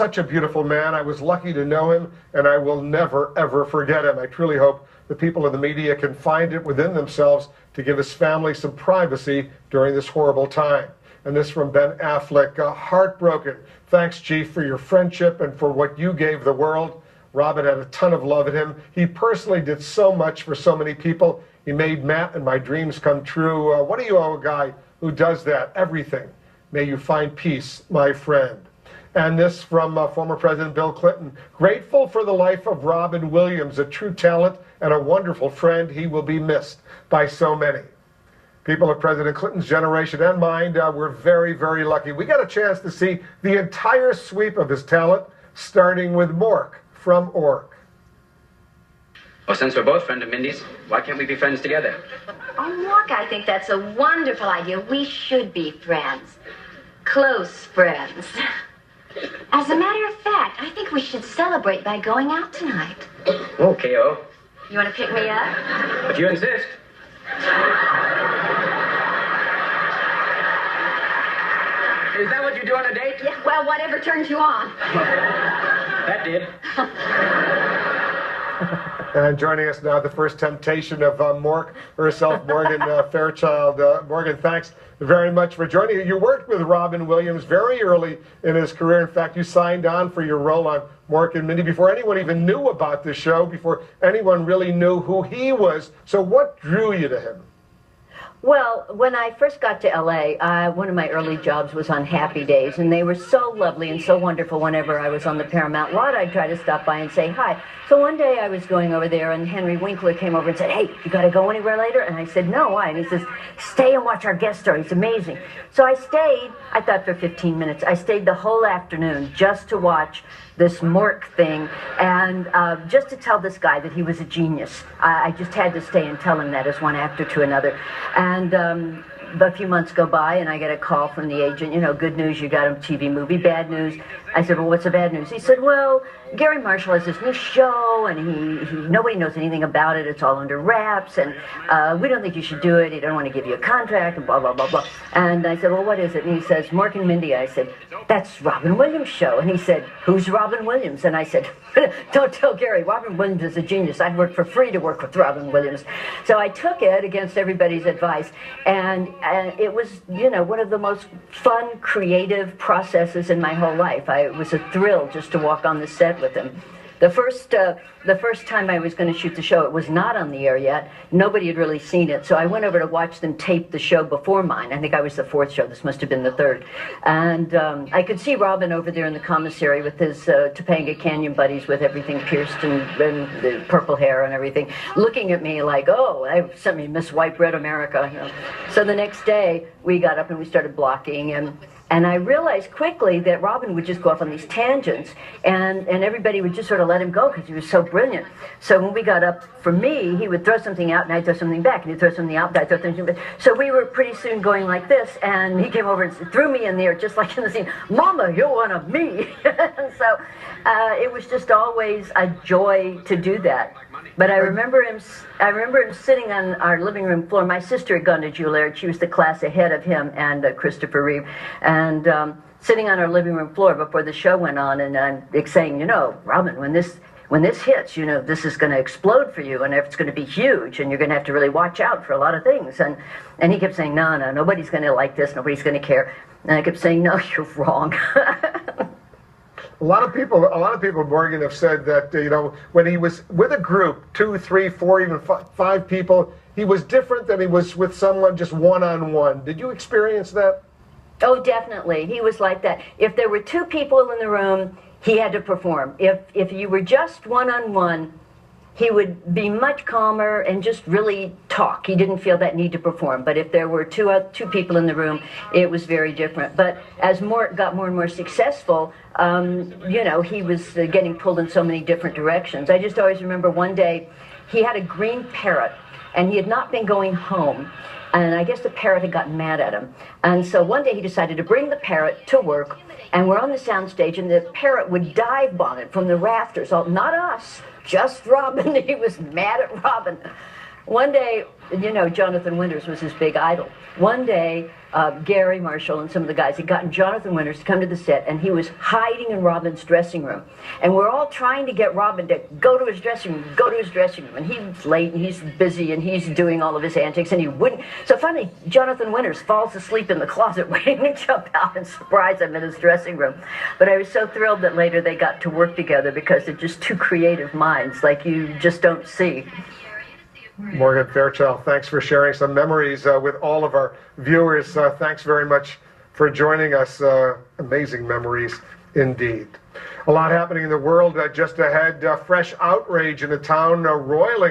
such a beautiful man. I was lucky to know him, and I will never, ever forget him. I truly hope the people in the media can find it within themselves to give his family some privacy during this horrible time. And this from Ben Affleck, heartbroken. Thanks, Chief, for your friendship and for what you gave the world. Robin had a ton of love in him. He personally did so much for so many people. He made Matt and my dreams come true. What do you owe a guy who does that? Everything. May you find peace, my friend. And this from former President Bill Clinton. Grateful for the life of Robin Williams, a true talent and a wonderful friend. He will be missed by so many. People of President Clinton's generation and mine were very, very lucky. We got a chance to see the entire sweep of his talent, starting with Mork from Ork. Well, since we're both friends of Mindy's, why can't we be friends together? Oh, Mork, I think that's a wonderful idea. We should be friends. Close friends. As a matter of fact, I think we should celebrate by going out tonight. Okay, oh. You want to pick me up? If you insist. Is that what you do on a date? Yeah, well, whatever turns you on. That did. And joining us now, the first temptation of Mork herself, Morgan Fairchild. Morgan, thanks very much for joining us. You worked with Robin Williams very early in his career. In fact, you signed on for your role on Mork and Mindy before anyone even knew about the show, before anyone really knew who he was. So what drew you to him? Well, when I first got to LA, one of my early jobs was on Happy Days, and they were so lovely and so wonderful. Whenever I was on the Paramount lot, I'd try to stop by and say hi. So one day I was going over there, and Henry Winkler came over and said, "Hey, you got to go anywhere later?" And I said, "No, why?" And he says, "Stay and watch our guest star. He's amazing." So I stayed, I thought for 15 minutes. I stayed the whole afternoon just to watch this Mork thing, and just to tell this guy that he was a genius. I just had to stay and tell him that as one actor to another. And a few months go by, and I get a call from the agent, you know, good news, you got a TV movie, bad news. I said, well, what's the bad news? He said, well, Gary Marshall has this new show, and nobody knows anything about it. It's all under wraps, and we don't think you should do it. He don't want to give you a contract, and blah, blah, blah, blah. And I said, well, what is it? And he says, Mork and Mindy. I said, that's Robin Williams' show. And he said, who's Robin Williams? And I said, don't tell Gary, Robin Williams is a genius. I'd work for free to work with Robin Williams. So I took it against everybody's advice, and it was, you know, one of the most fun, creative processes in my whole life. It was a thrill just to walk on the set with him. The first time I was going to shoot the show, it was not on the air yet. Nobody had really seen it, so I went over to watch them tape the show before mine. I think I was the fourth show. This must have been the third. And I could see Robin over there in the commissary with his Topanga Canyon buddies with everything pierced and the purple hair and everything, looking at me like, oh, they sent me Miss White Bread America. You know. So the next day, we got up and we started blocking, and I realized quickly that Robin would just go off on these tangents, and everybody would just sort of let him go because he was so brilliant. So when we got up for me, he would throw something out and I'd throw something back, and he'd throw something out and I'd throw something back. So we were pretty soon going like this, and he came over and threw me in there just like in the scene, Mama, you're one of me. So it was just always a joy to do that. But I remember him sitting on our living room floor. My sister had gone to Juilliard. She was the class ahead of him and Christopher Reeve. And sitting on our living room floor before the show went on, and I'm saying, you know, Robin, when this hits, you know, this is going to explode for you, and it's going to be huge, and you're going to have to really watch out for a lot of things. And he kept saying, no, nobody's going to like this, nobody's going to care. And I kept saying, no, you're wrong. A lot of people, Morgan, have said that, you know, when he was with a group, 2, 3, 4, even 5 people, he was different than he was with someone just one-on-one. Did you experience that? Oh, definitely. He was like that. If there were 2 people in the room, he had to perform. If you were just one-on-one, he would be much calmer and just really talk. He didn't feel that need to perform. But if there were two people in the room, it was very different. But as Mort got more and more successful, you know, he was getting pulled in so many different directions. I just always remember one day he had a green parrot, and he had not been going home. And I guess the parrot had gotten mad at him. And so one day he decided to bring the parrot to work, and we're on the soundstage, and the parrot would dive on it from the rafters. Not us, just Robin. He was mad at Robin. One day, you know, Jonathan Winters was his big idol. One day, Gary Marshall and some of the guys had gotten Jonathan Winters to come to the set, and he was hiding in Robin's dressing room. And we're all trying to get Robin to go to his dressing room, go to his dressing room. And he's late, and he's busy, and he's doing all of his antics, and he wouldn't. So finally, Jonathan Winters falls asleep in the closet, waiting to jump out and surprise him in his dressing room. But I was so thrilled that later they got to work together, because they're just two creative minds, like you just don't see. Morgan Fairchild, thanks for sharing some memories with all of our viewers. Thanks very much for joining us. Amazing memories indeed. A lot happening in the world just ahead. Fresh outrage in a town roiling.